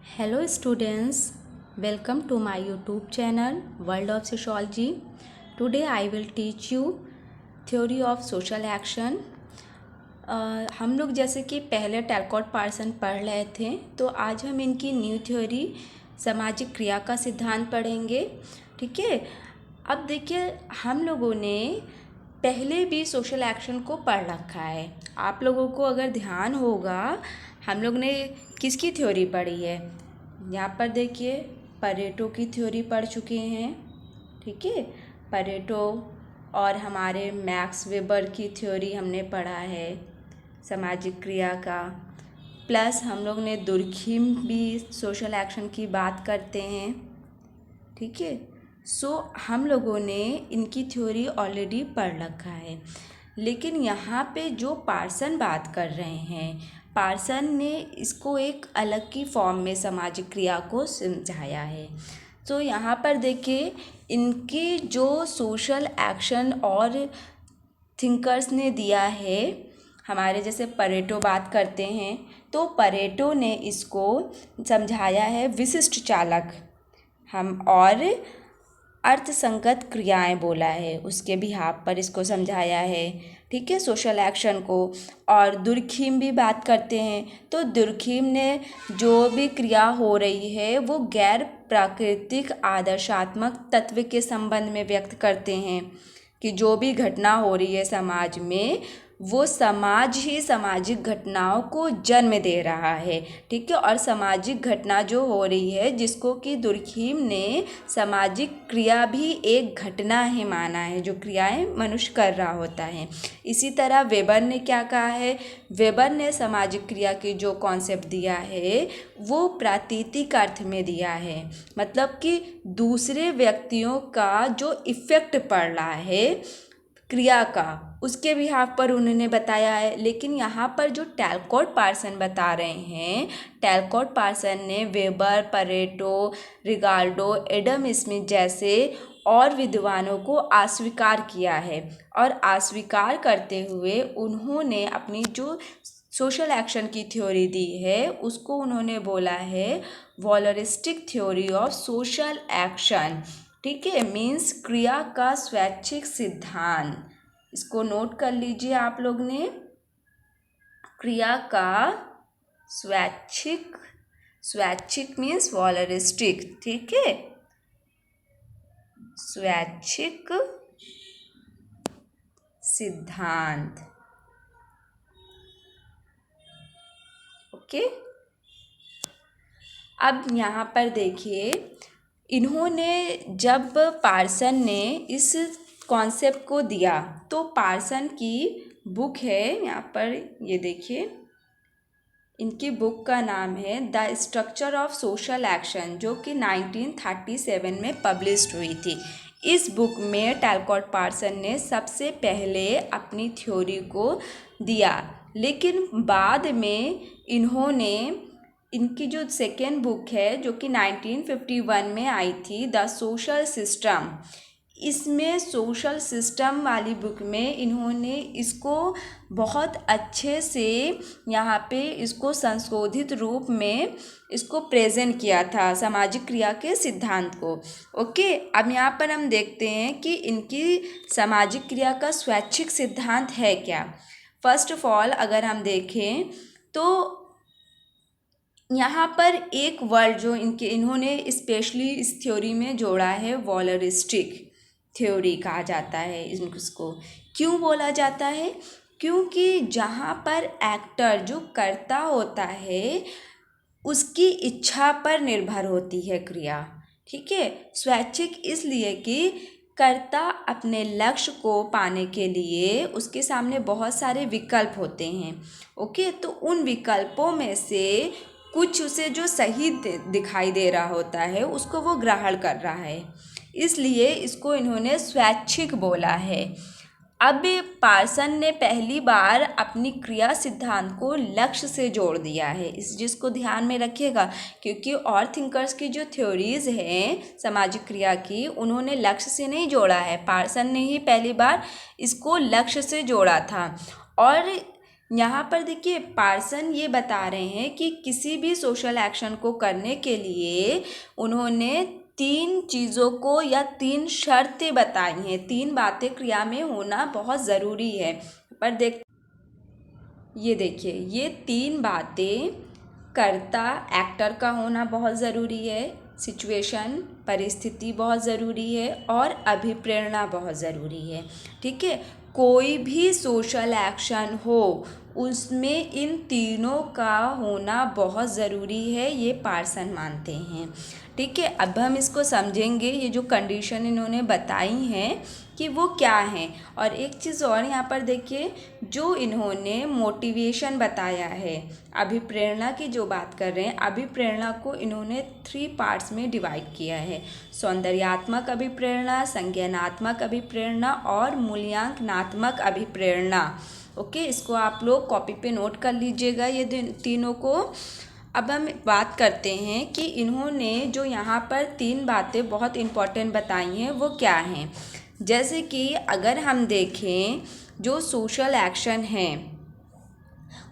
Hello students, welcome to my YouTube channel World of Sociology. Today I will teach you theory of social action. हम लोग जैसे कि पहले Talcott person पढ़ रहे थे, तो आज हम इनकी न्यू थ्योरी सामाजिक क्रिया का सिद्धांत पढ़ेंगे। ठीक है। अब देखिए, हम लोगों ने पहले भी सोशल एक्शन को पढ़ रखा है। आप लोगों को अगर ध्यान होगा, हम लोग ने किसकी थ्योरी पढ़ी है। यहाँ पर देखिए, परेटो की थ्योरी पढ़ चुके हैं। ठीक है, परेटो। और हमारे मैक्स वेबर की थ्योरी हमने पढ़ा है सामाजिक क्रिया का। प्लस हम लोग ने दुर्खिम भी सोशल एक्शन की बात करते हैं। ठीक है। हम लोगों ने इनकी थ्योरी ऑलरेडी पढ़ रखा है। लेकिन यहाँ पे जो पार्सन बात कर रहे हैं, पार्सन ने इसको एक अलग की फॉर्म में सामाजिक क्रिया को समझाया है। तो यहाँ पर देखिए, इनकी जो सोशल एक्शन और थिंकर्स ने दिया है, हमारे जैसे परेटो बात करते हैं, तो परेटो ने इसको समझाया है विशिष्ट चालक हम और अर्थसंगत क्रियाएं बोला है, उसके बिहाफ पर इसको समझाया है। ठीक है, सोशल एक्शन को। और दुर्खिम भी बात करते हैं, तो दुर्खिम ने जो भी क्रिया हो रही है वो गैर प्राकृतिक आदर्शात्मक तत्व के संबंध में व्यक्त करते हैं कि जो भी घटना हो रही है समाज में, वो समाज ही सामाजिक घटनाओं को जन्म दे रहा है। ठीक है। और सामाजिक घटना जो हो रही है, जिसको कि दुर्खिम ने सामाजिक क्रिया भी एक घटना ही माना है, जो क्रियाएं मनुष्य कर रहा होता है। इसी तरह वेबर ने क्या कहा है, वेबर ने सामाजिक क्रिया की जो कॉन्सेप्ट दिया है वो प्रातीतिक अर्थ में दिया है, मतलब कि दूसरे व्यक्तियों का जो इफ़ेक्ट पड़ रहा है क्रिया का, उसके बिहाफ पर उन्होंने बताया है। लेकिन यहाँ पर जो टैलकॉट पार्सन बता रहे हैं, टैलकॉट पार्सन ने वेबर, परेटो, रिगाल्डो, एडम स्मिथ जैसे और विद्वानों को अस्वीकार किया है। और अस्वीकार करते हुए उन्होंने अपनी जो सोशल एक्शन की थ्योरी दी है, उसको उन्होंने बोला है वॉलरिस्टिक थ्योरी ऑफ सोशल एक्शन। ठीक है, मीन्स क्रिया का स्वैच्छिक सिद्धांत। इसको नोट कर लीजिए आप लोग ने, क्रिया का स्वैच्छिक, स्वैच्छिक मीन्स वॉलरिस्टिक। ठीक है, स्वैच्छिक सिद्धांत। ओके। अब यहाँ पर देखिए, इन्होंने जब पार्सन ने इस कॉन्सेप्ट को दिया, तो पार्सन की बुक है यहाँ पर, ये देखिए, इनकी बुक का नाम है the structure of social action, जो कि 1937 में पब्लिश्ड हुई थी। इस बुक में टैलकॉट पार्सन ने सबसे पहले अपनी थ्योरी को दिया। लेकिन बाद में इन्होंने इनकी जो सेकेंड बुक है, जो कि 1951 में आई थी, द सोशल सिस्टम, इसमें सोशल सिस्टम वाली बुक में इन्होंने इसको बहुत अच्छे से यहाँ पे इसको संशोधित रूप में इसको प्रेजेंट किया था, सामाजिक क्रिया के सिद्धांत को। ओके। अब यहाँ पर हम देखते हैं कि इनकी सामाजिक क्रिया का स्वैच्छिक सिद्धांत है क्या। फर्स्ट ऑफ ऑल अगर हम देखें तो यहाँ पर एक वर्ड जो इन्होंने स्पेशली इस थ्योरी में जोड़ा है, वॉलरिस्टिक थ्योरी कहा जाता है इसको। क्यों बोला जाता है? क्योंकि जहाँ पर एक्टर जो कर्ता होता है, उसकी इच्छा पर निर्भर होती है क्रिया। ठीक है, स्वैच्छिक इसलिए कि कर्ता अपने लक्ष्य को पाने के लिए उसके सामने बहुत सारे विकल्प होते हैं। ओके, तो उन विकल्पों में से कुछ उसे जो सही दिखाई दे रहा होता है, उसको वो ग्रहण कर रहा है, इसलिए इसको इन्होंने स्वैच्छिक बोला है। अब पार्सन ने पहली बार अपनी क्रिया सिद्धांत को लक्ष्य से जोड़ दिया है, इस जिसको ध्यान में रखिएगा, क्योंकि और थिंकर्स की जो थ्योरीज हैं सामाजिक क्रिया की, उन्होंने लक्ष्य से नहीं जोड़ा है, पार्सन ने ही पहली बार इसको लक्ष्य से जोड़ा था। और यहाँ पर देखिए पार्सन ये बता रहे हैं कि किसी भी सोशल एक्शन को करने के लिए उन्होंने 3 चीज़ों को या 3 शर्तें बताई हैं। 3 बातें क्रिया में होना बहुत ज़रूरी है। पर ये देखिए ये 3 बातें, कर्ता एक्टर का होना बहुत ज़रूरी है, सिचुएशन परिस्थिति बहुत ज़रूरी है और अभिप्रेरणा बहुत ज़रूरी है। ठीक है, कोई भी सोशल एक्शन हो उसमें इन तीनों का होना बहुत ज़रूरी है, ये पार्सन मानते हैं। ठीक है, अब हम इसको समझेंगे, ये जो कंडीशन इन्होंने बताई हैं कि वो क्या हैं। और एक चीज़ और यहाँ पर देखिए, जो इन्होंने मोटिवेशन बताया है, अभिप्रेरणा की जो बात कर रहे हैं, अभिप्रेरणा को इन्होंने 3 पार्ट्स में डिवाइड किया है। सौंदर्यात्मक अभिप्रेरणा, संज्ञानात्मक अभिप्रेरणा और मूल्यांकनात्मक अभिप्रेरणा। ओके, इसको आप लोग कॉपी पे नोट कर लीजिएगा ये तीनों को। अब हम बात करते हैं कि इन्होंने जो यहाँ पर 3 बातें बहुत इम्पॉर्टेंट बताई हैं वो क्या हैं। जैसे कि अगर हम देखें जो सोशल एक्शन है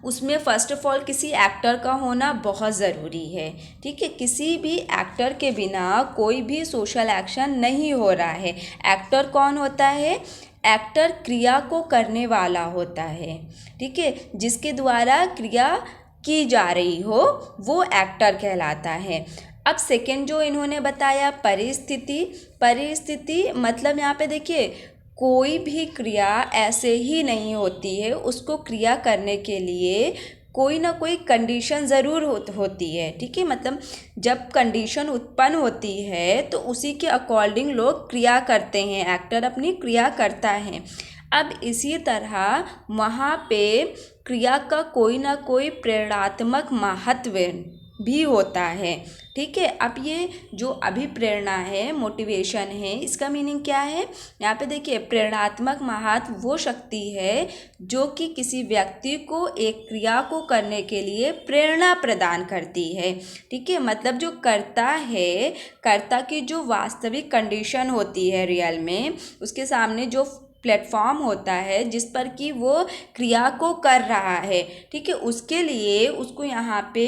उसमें फ़र्स्ट ऑफ ऑल किसी एक्टर का होना बहुत ज़रूरी है। ठीक है, किसी भी एक्टर के बिना कोई भी सोशल एक्शन नहीं हो रहा है। एक्टर कौन होता है? एक्टर क्रिया को करने वाला होता है। ठीक है, जिसके द्वारा क्रिया की जा रही हो वो एक्टर कहलाता है। अब सेकेंड जो इन्होंने बताया परिस्थिति, परिस्थिति मतलब यहाँ पे देखिए कोई भी क्रिया ऐसे ही नहीं होती है, उसको क्रिया करने के लिए कोई ना कोई कंडीशन ज़रूर होती है। ठीक है, मतलब जब कंडीशन उत्पन्न होती है तो उसी के अकॉर्डिंग लोग क्रिया करते हैं, एक्टर अपनी क्रिया करता है। अब इसी तरह वहाँ पे क्रिया का कोई ना कोई प्रेरणात्मक महत्व भी होता है। ठीक है, अब ये जो अभिप्रेरणा है, मोटिवेशन है, इसका मीनिंग क्या है? यहाँ पे देखिए प्रेरणात्मक महत्व वो शक्ति है जो कि किसी व्यक्ति को एक क्रिया को करने के लिए प्रेरणा प्रदान करती है। ठीक है, मतलब जो कर्ता है, कर्ता की जो वास्तविक कंडीशन होती है रियल में, उसके सामने जो प्लेटफॉर्म होता है जिस पर कि वो क्रिया को कर रहा है, ठीक है, उसके लिए उसको यहाँ पे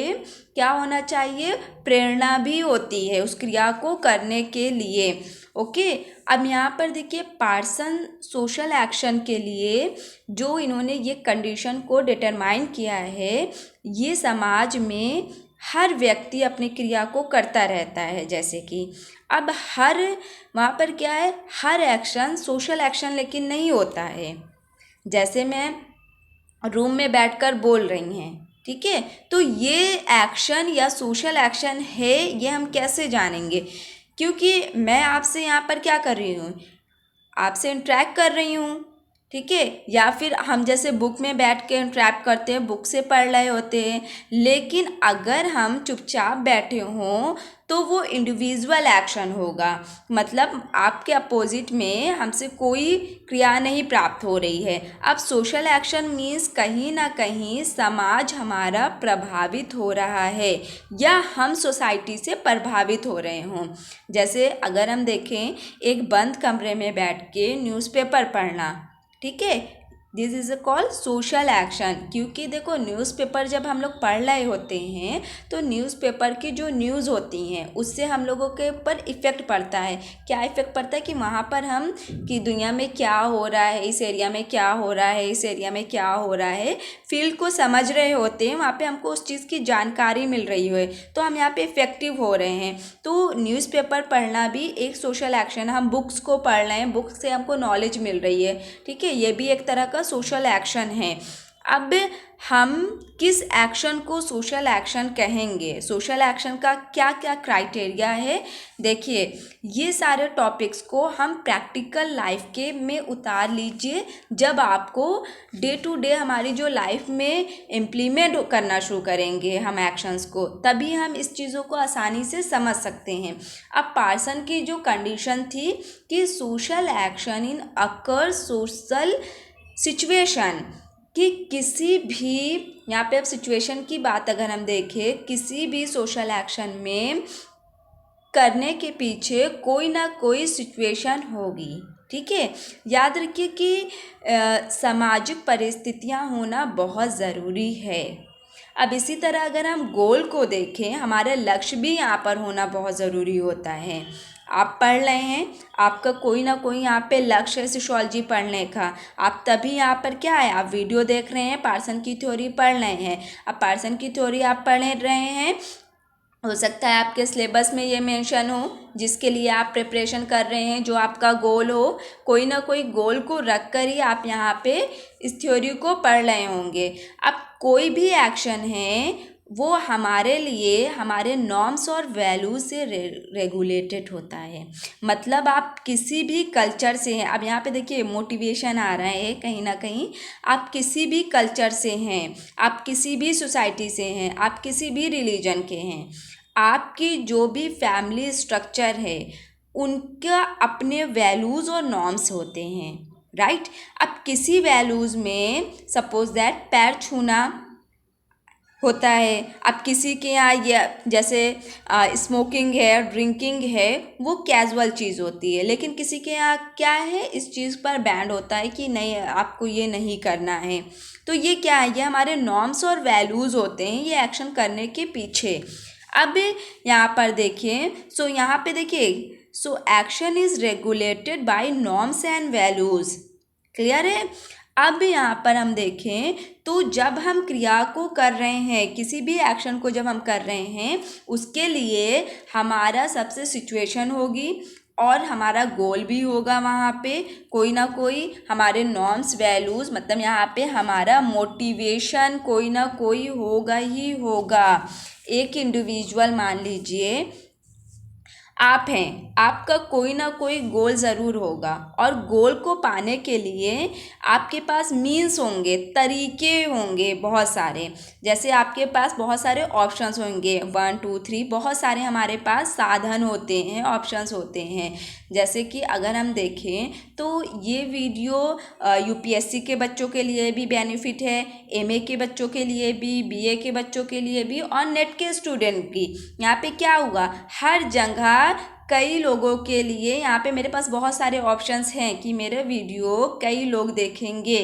क्या होना चाहिए? प्रेरणा भी होती है उस क्रिया को करने के लिए। ओके, अब यहाँ पर देखिए पार्सन सोशल एक्शन के लिए जो इन्होंने ये कंडीशन को डिटरमाइन किया है, ये समाज में हर व्यक्ति अपनी क्रिया को करता रहता है। जैसे कि अब हर वहाँ पर क्या है, हर एक्शन सोशल एक्शन लेकिन नहीं होता है। जैसे मैं रूम में बैठकर बोल रही हैं, ठीक है, तो ये एक्शन या सोशल एक्शन है, ये हम कैसे जानेंगे? क्योंकि मैं आपसे यहाँ पर क्या कर रही हूँ, आपसे इंटरेक्ट कर रही हूँ। ठीक है, या फिर हम जैसे बुक में बैठ के इंटरेक्ट करते हैं, बुक से पढ़ रहे होते हैं, लेकिन अगर हम चुपचाप बैठे हों तो वो इंडिविजुअल एक्शन होगा। मतलब आपके अपोजिट में हमसे कोई क्रिया नहीं प्राप्त हो रही है। अब सोशल एक्शन मीन्स कहीं ना कहीं समाज हमारा प्रभावित हो रहा है या हम सोसाइटी से प्रभावित हो रहे हों। जैसे अगर हम देखें एक बंद कमरे में बैठ के न्यूज़पेपर पढ़ना, ठीक है, this is a call social action. क्योंकि देखो न्यूज़पेपर जब हम लोग पढ़ रहे होते हैं तो न्यूज़पेपर की जो न्यूज़ होती हैं उससे हम लोगों के ऊपर इफ़ेक्ट पड़ता है। क्या इफ़ेक्ट पड़ता है? कि वहाँ पर हम कि दुनिया में क्या हो रहा है, इस एरिया में क्या हो रहा है, इस एरिया में क्या हो रहा है, फील्ड को समझ रहे होते हैं, वहाँ पे हमको उस चीज़ की जानकारी मिल रही है, तो हम यहाँ पे इफ़ेक्टिव हो रहे हैं। तो न्यूज़पेपर पढ़ना भी एक सोशल एक्शन है। हम बुक्स को पढ़ रहे हैं, बुक्स से हमको नॉलेज मिल रही है, ठीक है, ये भी एक तरह का सोशल एक्शन है। अब हम किस एक्शन को सोशल एक्शन कहेंगे? सोशल एक्शन का क्या क्या क्राइटेरिया है? देखिए ये सारे टॉपिक्स को हम प्रैक्टिकल लाइफ के में उतार लीजिए। जब आपको डे टू डे हमारी जो लाइफ में इम्प्लीमेंट करना शुरू करेंगे हम एक्शंस को, तभी हम इस चीज़ों को आसानी से समझ सकते हैं। अब पार्सन की जो कंडीशन थी कि social action in occur social situation, कि किसी भी यहाँ पे अब सिचुएशन की बात अगर हम देखें, किसी भी सोशल एक्शन में करने के पीछे कोई ना कोई सिचुएशन होगी। ठीक है। याद रखिए कि सामाजिक परिस्थितियां होना बहुत ज़रूरी है। अब इसी तरह अगर हम गोल को देखें, हमारा लक्ष्य भी यहाँ पर होना बहुत ज़रूरी होता है। आप पढ़ रहे हैं, आपका कोई ना कोई यहाँ पे लक्ष्य है सोशियोलॉजी पढ़ने का। आप तभी यहाँ पर क्या है, आप वीडियो देख रहे हैं, पार्सन की थ्योरी पढ़ रहे हैं। अब पार्सन की थ्योरी आप पढ़ रहे हैं, हो सकता है आपके सिलेबस में ये मेंशन हो जिसके लिए आप प्रिपरेशन कर रहे हैं, जो आपका गोल हो। कोई ना कोई गोल को रख कर ही आप यहाँ पे इस थ्योरी को पढ़ रहे होंगे। अब कोई भी एक्शन है वो हमारे लिए हमारे नॉर्म्स और वैल्यूज से रेगुलेटेड होता है। मतलब आप किसी भी कल्चर से हैं, अब यहाँ पे देखिए मोटिवेशन आ रहा है कहीं ना कहीं। आप किसी भी कल्चर से हैं, आप किसी भी सोसाइटी से हैं, आप किसी भी रिलीजन के हैं, आपकी जो भी फैमिली स्ट्रक्चर है उनका अपने वैल्यूज़ और नॉर्म्स होते हैं, राइट। अब किसी वैल्यूज़ में सपोज दैट पैर छूना होता है। अब किसी के यहाँ ये जैसे स्मोकिंग है, ड्रिंकिंग है, वो कैजुअल चीज़ होती है, लेकिन किसी के यहाँ क्या है, इस चीज़ पर बैंड होता है कि नहीं आपको ये नहीं करना है। तो ये क्या है, ये हमारे नॉर्म्स और वैल्यूज़ होते हैं ये एक्शन करने के पीछे। अब यहाँ पर देखिए, सो यहाँ पे देखिए, so action is regulated by norms and values. Clear है। अब यहाँ पर हम देखें तो जब हम क्रिया को कर रहे हैं, किसी भी एक्शन को जब हम कर रहे हैं, उसके लिए हमारा सबसे सिचुएशन होगी और हमारा गोल भी होगा। वहाँ पे कोई ना कोई हमारे नॉर्म्स वैल्यूज़, मतलब यहाँ पे हमारा मोटिवेशन कोई ना कोई होगा ही होगा। एक इंडिविजुअल मान लीजिए आप हैं, आपका कोई ना कोई गोल ज़रूर होगा और गोल को पाने के लिए आपके पास मीन्स होंगे, तरीके होंगे बहुत सारे। जैसे आपके पास बहुत सारे ऑप्शंस होंगे, 1 2 3, बहुत सारे हमारे पास साधन होते हैं, ऑप्शंस होते हैं। जैसे कि अगर हम देखें तो ये वीडियो यूपीएससी के बच्चों के लिए भी बेनिफिट है, एमए के बच्चों के लिए भी, बीए के बच्चों के लिए भी और नेट के स्टूडेंट की। यहाँ पे क्या हुआ, हर जगह कई लोगों के लिए यहाँ पे मेरे पास बहुत सारे ऑप्शंस हैं कि मेरे वीडियो कई लोग देखेंगे।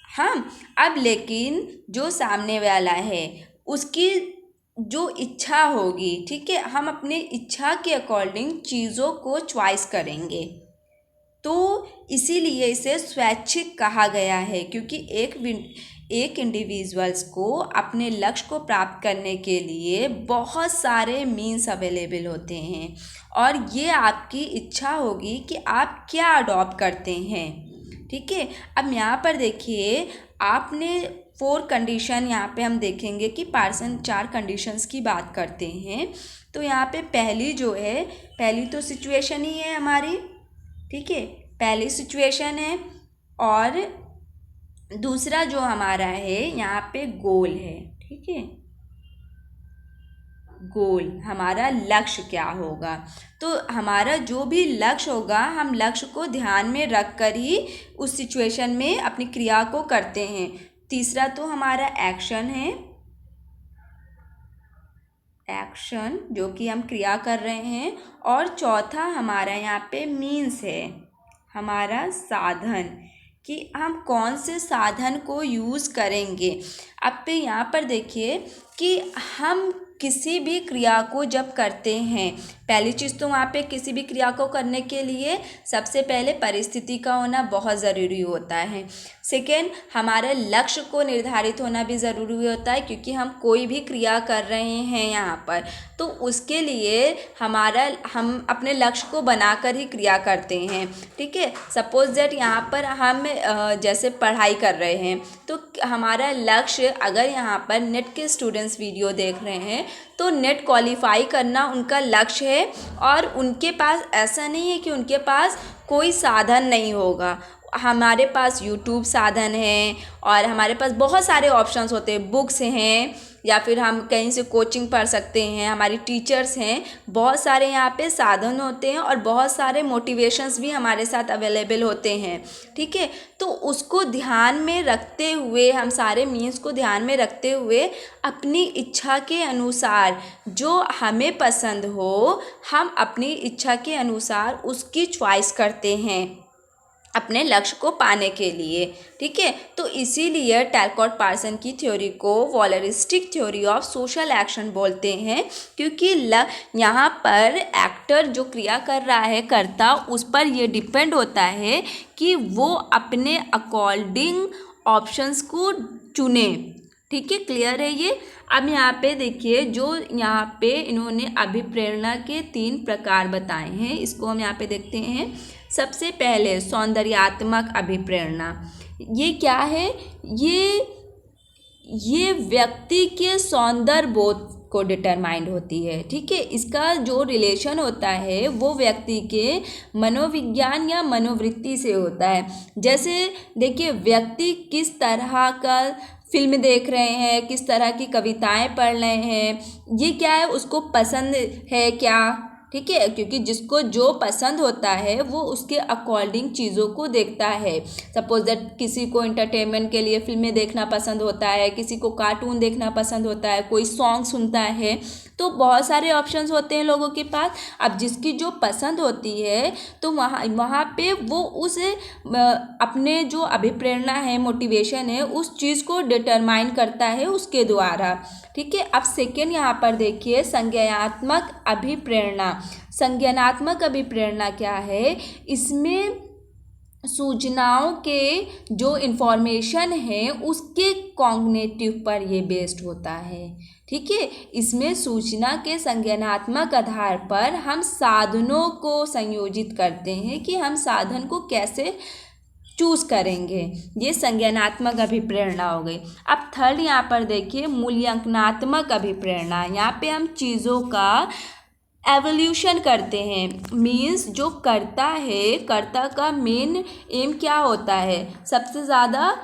हाँ, अब लेकिन जो सामने वाला है उसकी जो इच्छा होगी, ठीक है, हम अपने इच्छा के अकॉर्डिंग चीज़ों को चॉइस करेंगे। तो इसीलिए इसे स्वैच्छिक कहा गया है, क्योंकि एक इंडिविजुअल्स को अपने लक्ष्य को प्राप्त करने के लिए बहुत सारे मीन्स अवेलेबल होते हैं और ये आपकी इच्छा होगी कि आप क्या अडॉप्ट करते हैं। ठीक है। अब यहाँ पर देखिए, आपने 4 कंडीशन यहाँ पे हम देखेंगे कि पार्सन 4 कंडीशंस की बात करते हैं। तो यहाँ पे पहली जो है, पहली तो सिचुएशन ही है हमारी, ठीक है, पहली सिचुएशन है। और दूसरा जो हमारा है यहाँ पे गोल है, ठीक है, गोल हमारा लक्ष्य क्या होगा। तो हमारा जो भी लक्ष्य होगा, हम लक्ष्य को ध्यान में रख कर ही उस सिचुएशन में अपनी क्रिया को करते हैं। तीसरा तो हमारा एक्शन है, एक्शन जो कि हम क्रिया कर रहे हैं। और चौथा हमारा यहाँ पे मीन्स है, हमारा साधन, कि हम कौन से साधन को यूज़ करेंगे। अब पे यहाँ पर देखिए कि हम किसी भी क्रिया को जब करते हैं, पहली चीज़ तो वहाँ पे किसी भी क्रिया को करने के लिए सबसे पहले परिस्थिति का होना बहुत ज़रूरी होता है। सेकेंड, हमारे लक्ष्य को निर्धारित होना भी ज़रूरी होता है, क्योंकि हम कोई भी क्रिया कर रहे हैं यहाँ पर, तो उसके लिए हम अपने लक्ष्य को बनाकर ही क्रिया करते हैं। ठीक है। सपोज दैट यहाँ पर हम जैसे पढ़ाई कर रहे हैं, तो हमारा लक्ष्य, अगर यहाँ पर नेट के स्टूडेंट्स वीडियो देख रहे हैं तो नेट क्वालिफाई करना उनका लक्ष्य है। और उनके पास ऐसा नहीं है कि उनके पास कोई साधन नहीं होगा, हमारे पास यूट्यूब साधन है और हमारे पास बहुत सारे ऑप्शंस होते हैं, बुक्स हैं या फिर हम कहीं से कोचिंग पढ़ सकते हैं, हमारी टीचर्स हैं, बहुत सारे यहाँ पे साधन होते हैं और बहुत सारे मोटिवेशंस भी हमारे साथ अवेलेबल होते हैं। ठीक है। तो उसको ध्यान में रखते हुए, हम सारे मीन्स को ध्यान में रखते हुए अपनी इच्छा के अनुसार जो हमें पसंद हो, हम अपनी इच्छा के अनुसार उसकी चॉइस करते हैं। अपने लक्ष्य को पाने के लिए। ठीक है, तो इसीलिए टैलकॉट पार्सन की थ्योरी को वॉलरिस्टिक थ्योरी ऑफ सोशल एक्शन बोलते हैं, क्योंकि यहाँ पर एक्टर जो क्रिया कर रहा है, कर्ता, उस पर ये डिपेंड होता है कि वो अपने अकॉर्डिंग ऑप्शंस को चुने। ठीक है, क्लियर है ये। अब यहाँ पे देखिए, जो यहाँ पे इन्होंने अभिप्रेरणा के 3 प्रकार बताए हैं, इसको हम यहाँ पे देखते हैं। सबसे पहले सौंदर्यात्मक अभिप्रेरणा। ये क्या है? ये व्यक्ति के सौंदर्य बोध को डिटरमाइंड होती है। ठीक है, इसका जो रिलेशन होता है वो व्यक्ति के मनोविज्ञान या मनोवृत्ति से होता है। जैसे देखिए, व्यक्ति किस तरह का फिल्म देख रहे हैं, किस तरह की कविताएं पढ़ रहे हैं, ये क्या है, उसको पसंद है क्या। ठीक है, क्योंकि जिसको जो पसंद होता है वो उसके अकॉर्डिंग चीज़ों को देखता है। सपोज दैट किसी को एंटरटेनमेंट के लिए फिल्में देखना पसंद होता है, किसी को कार्टून देखना पसंद होता है, कोई सॉन्ग सुनता है, तो बहुत सारे ऑप्शंस होते हैं लोगों के पास। अब जिसकी जो पसंद होती है तो वहाँ पे वो उस अपने जो अभिप्रेरणा है, मोटिवेशन है, उस चीज़ को डिटरमाइन करता है उसके द्वारा। ठीक है, अब सेकेंड यहाँ पर देखिए, संज्ञानात्मक अभिप्रेरणा। संज्ञानात्मक अभिप्रेरणा क्या है? इसमें सूचनाओं के जो इन्फॉर्मेशन है उसके कॉग्निटिव पर ये बेस्ड होता है। ठीक है, इसमें सूचना के संज्ञानात्मक आधार पर हम साधनों को संयोजित करते हैं कि हम साधन को कैसे चूज़ करेंगे। ये संज्ञानात्मक अभिप्रेरणा हो गई। अब थर्ड यहाँ पर देखिए, मूल्यांकनात्मक अभिप्रेरणा। यहाँ पे हम चीज़ों का एवोल्यूशन करते हैं। मीन्स जो करता है, कर्ता का मेन एम क्या होता है? सबसे ज़्यादा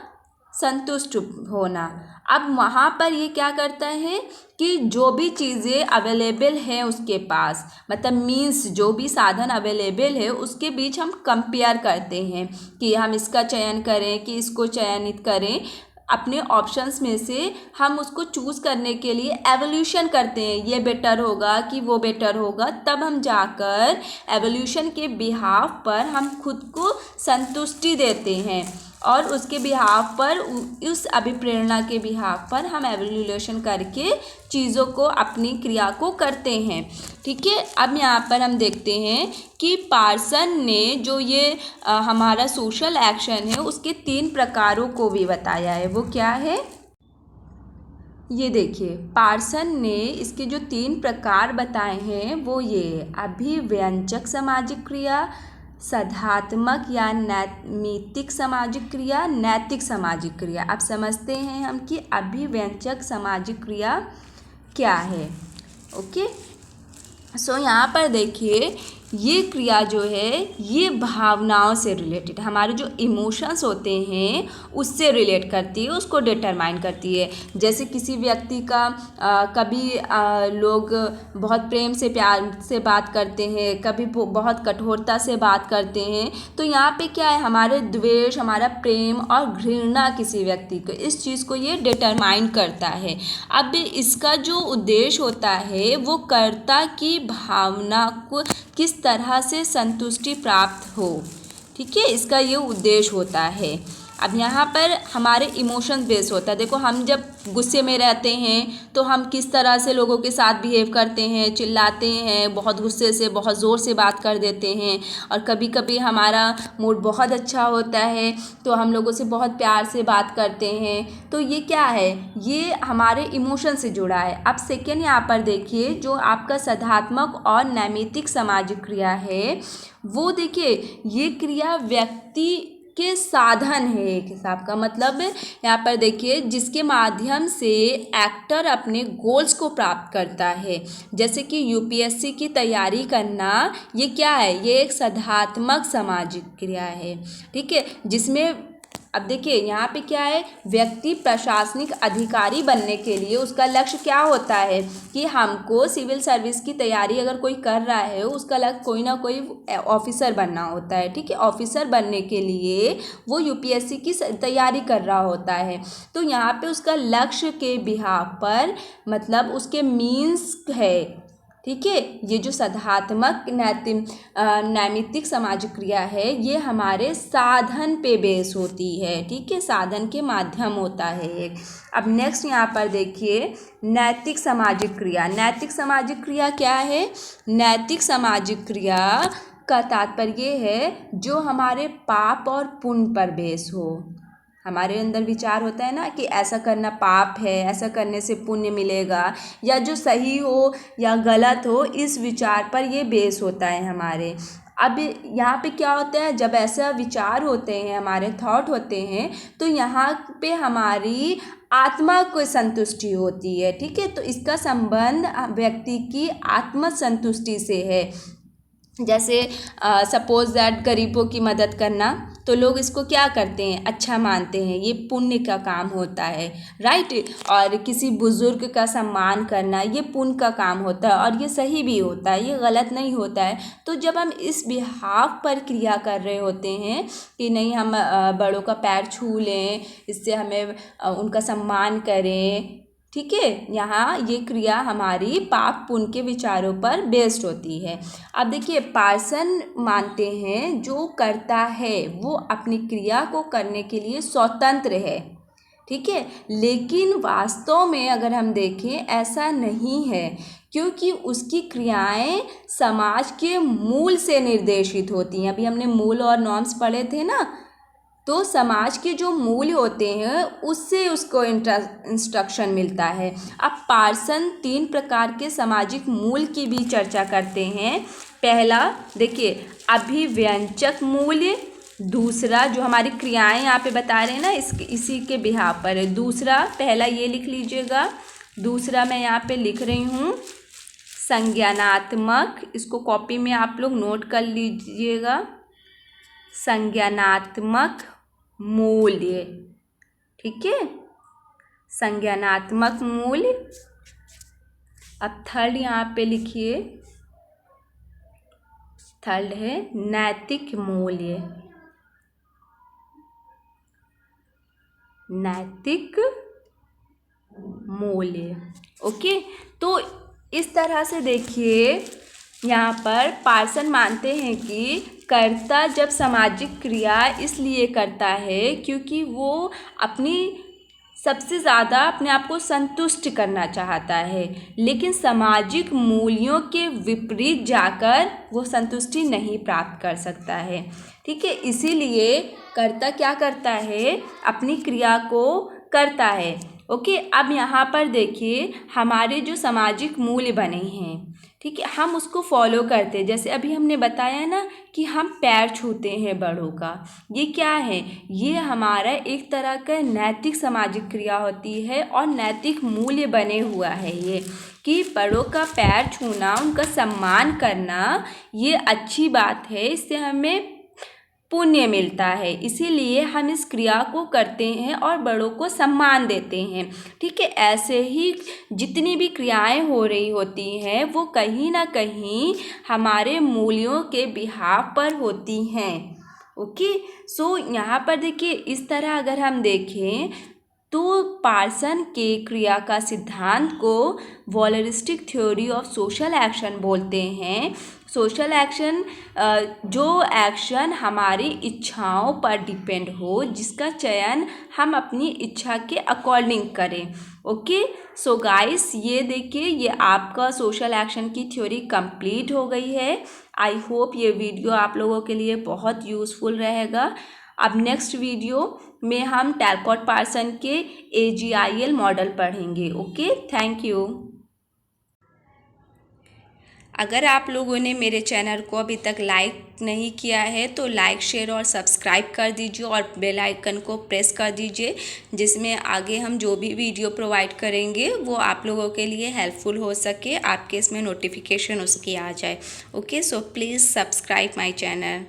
संतुष्ट होना। अब वहाँ पर ये क्या करता है कि जो भी चीज़ें अवेलेबल हैं उसके पास, मतलब मीन्स जो भी साधन अवेलेबल है उसके बीच हम कंपेयर करते हैं कि हम इसका चयन करें कि इसको चयनित करें। अपने ऑप्शंस में से हम उसको चूज़ करने के लिए एवोल्यूशन करते हैं, ये बेटर होगा कि वो बेटर होगा। तब हम जाकर एवोल्यूशन के बिहाफ पर हम खुद को संतुष्टि देते हैं और उसके बिहाफ पर, उस अभिप्रेरणा के बिहाफ पर हम एवोल्यूशन करके चीज़ों को, अपनी क्रिया को करते हैं। ठीक है, अब यहाँ पर हम देखते हैं कि पार्सन ने जो ये हमारा सोशल एक्शन है उसके 3 प्रकारों को भी बताया है। वो क्या है? ये देखिए, पार्सन ने इसके जो 3 प्रकार बताए हैं वो ये: अभिव्यंजक सामाजिक क्रिया, सदात्मक या नैतिक सामाजिक क्रिया, नैतिक सामाजिक क्रिया। अब समझते हैं हम कि अभिव्यंजक सामाजिक क्रिया क्या है। ओके, सो यहाँ पर देखिए, ये क्रिया जो है ये भावनाओं से रिलेटेड, हमारे जो इमोशंस होते हैं उससे रिलेट करती है, उसको डिटरमाइन करती है। जैसे किसी व्यक्ति का कभी लोग बहुत प्रेम से, प्यार से बात करते हैं, कभी बहुत कठोरता से बात करते हैं, तो यहाँ पे क्या है, हमारे द्वेष, हमारा प्रेम और घृणा किसी व्यक्ति को, इस चीज़ को ये डिटरमाइन करता है। अब इसका जो उद्देश्य होता है वो कर्ता की भावना को किस तरह से संतुष्टि प्राप्त हो। ठीक है, इसका ये उद्देश्य होता है। अब यहाँ पर हमारे इमोशंस बेस होता है। देखो, हम जब गुस्से में रहते हैं तो हम किस तरह से लोगों के साथ बिहेव करते हैं, चिल्लाते हैं, बहुत गुस्से से, बहुत ज़ोर से बात कर देते हैं। और कभी कभी हमारा मूड बहुत अच्छा होता है तो हम लोगों से बहुत प्यार से बात करते हैं। तो ये क्या है? ये हमारे इमोशन से जुड़ा है। अब सेकेंड यहाँ पर देखिए, जो आपका सदात्मक और नैमित्तिक सामाजिक क्रिया है, वो देखिए, ये क्रिया व्यक्ति के साधन है एक हिसाब का। मतलब यहाँ पर देखिए, जिसके माध्यम से एक्टर अपने गोल्स को प्राप्त करता है। जैसे कि यूपीएससी की तैयारी करना, ये क्या है? ये एक सदात्मक सामाजिक क्रिया है। ठीक है, जिसमें अब देखिए यहाँ पे क्या है, व्यक्ति प्रशासनिक अधिकारी बनने के लिए उसका लक्ष्य क्या होता है कि हमको सिविल सर्विस की तैयारी अगर कोई कर रहा है, उसका लक्ष्य कोई ना कोई ऑफिसर बनना होता है। ठीक है, ऑफिसर बनने के लिए वो यूपीएससी की तैयारी कर रहा होता है। तो यहाँ पे उसका लक्ष्य के बिहाफ पर, मतलब उसके मीन्स है, ठीक है। ये जो साधात्मक नैमित्तिक सामाजिक क्रिया है ये हमारे साधन पे बेस होती है, ठीक है, साधन के माध्यम होता है एक। अब नेक्स्ट यहाँ पर देखिए नैतिक सामाजिक क्रिया। नैतिक सामाजिक क्रिया क्या है? नैतिक सामाजिक क्रिया का तात्पर्य है जो हमारे पाप और पुण्य पर बेस हो। हमारे अंदर विचार होता है ना कि ऐसा करना पाप है, ऐसा करने से पुण्य मिलेगा, या जो सही हो या गलत हो, इस विचार पर ये बेस होता है हमारे। अब यहाँ पे क्या होता है, जब ऐसा विचार होते हैं, हमारे थॉट होते हैं, तो यहाँ पे हमारी आत्मा को संतुष्टि होती है, ठीक है। तो इसका संबंध व्यक्ति की आत्म संतुष्टि से है। जैसे सपोज दैट गरीबों की मदद करना, तो लोग इसको क्या करते हैं, अच्छा मानते हैं, ये पुण्य का काम होता है, राइट। और किसी बुजुर्ग का सम्मान करना ये पुण्य का काम होता है और ये सही भी होता है, ये गलत नहीं होता है। तो जब हम इस बिहाफ पर क्रिया कर रहे होते हैं कि नहीं हम बड़ों का पैर छू लें, इससे हमें उनका सम्मान करें, ठीक है, यहाँ ये क्रिया हमारी पाप पुण्य के विचारों पर बेस्ड होती है। अब देखिए पार्सन मानते हैं जो करता है वो अपनी क्रिया को करने के लिए स्वतंत्र है, ठीक है। लेकिन वास्तव में अगर हम देखें ऐसा नहीं है, क्योंकि उसकी क्रियाएं समाज के मूल से निर्देशित होती हैं। अभी हमने मूल और नॉर्म्स पढ़े थे ना, तो समाज के जो मूल्य होते हैं उससे उसको इंस्ट्रक्शन मिलता है। अब पार्सन 3 प्रकार के सामाजिक मूल्य की भी चर्चा करते हैं। पहला देखिए अभिव्यंजक मूल्य, दूसरा जो हमारी क्रियाएं यहाँ पे बता रहे हैं ना इसी के बिहाफ पर है। दूसरा, पहला ये लिख लीजिएगा, दूसरा मैं यहाँ पे लिख रही हूँ संज्ञानात्मक, इसको कॉपी में आप लोग नोट कर लीजिएगा, संज्ञानात्मक मूल्य, ठीक है, संज्ञानात्मक मूल्य। अब थर्ड यहाँ पे लिखिए, थर्ड है नैतिक मूल्य, नैतिक मूल्य, ओके। तो इस तरह से देखिए यहाँ पर पार्सन मानते हैं कि कर्ता जब सामाजिक क्रिया इसलिए करता है क्योंकि वो अपनी सबसे ज़्यादा अपने आप को संतुष्ट करना चाहता है, लेकिन सामाजिक मूल्यों के विपरीत जाकर वो संतुष्टि नहीं प्राप्त कर सकता है, ठीक है। इसीलिए कर्ता क्या करता है, अपनी क्रिया को करता है, ओके। अब यहाँ पर देखिए हमारे जो सामाजिक मूल्य बने हैं, ठीक है, हम उसको फॉलो करते हैं। जैसे अभी हमने बताया ना कि हम पैर छूते हैं बड़ों का, ये क्या है, ये हमारा एक तरह का नैतिक सामाजिक क्रिया होती है और नैतिक मूल्य बने हुआ है ये कि बड़ों का पैर छूना, उनका सम्मान करना ये अच्छी बात है, इससे हमें पुण्य मिलता है, इसीलिए हम इस क्रिया को करते हैं और बड़ों को सम्मान देते हैं, ठीक है। ऐसे ही जितनी भी क्रियाएं हो रही होती हैं वो कहीं ना कहीं हमारे मूल्यों के बिहाफ पर होती हैं, ओके। सो यहाँ पर देखिए इस तरह अगर हम देखें तो पार्सन के क्रिया का सिद्धांत को वॉलरिस्टिक थ्योरी ऑफ सोशल एक्शन बोलते हैं। सोशल एक्शन जो एक्शन हमारी इच्छाओं पर डिपेंड हो, जिसका चयन हम अपनी इच्छा के अकॉर्डिंग करें, ओके। सो गाइस ये देखिए ये आपका सोशल एक्शन की थ्योरी कंप्लीट हो गई है। आई होप ये वीडियो आप लोगों के लिए बहुत यूज़फुल रहेगा। अब नेक्स्ट वीडियो में हम टैलकॉट पार्सन के AGIL मॉडल पढ़ेंगे, ओके। Thank you. अगर आप लोगों ने मेरे चैनल को अभी तक लाइक नहीं किया है तो लाइक शेयर और सब्सक्राइब कर दीजिए और बेल आइकन को प्रेस कर दीजिए, जिसमें आगे हम जो भी वीडियो प्रोवाइड करेंगे वो आप लोगों के लिए हेल्पफुल हो सके, आपके इसमें नोटिफिकेशन उसकी आ जाए, okay. So please subscribe my channel.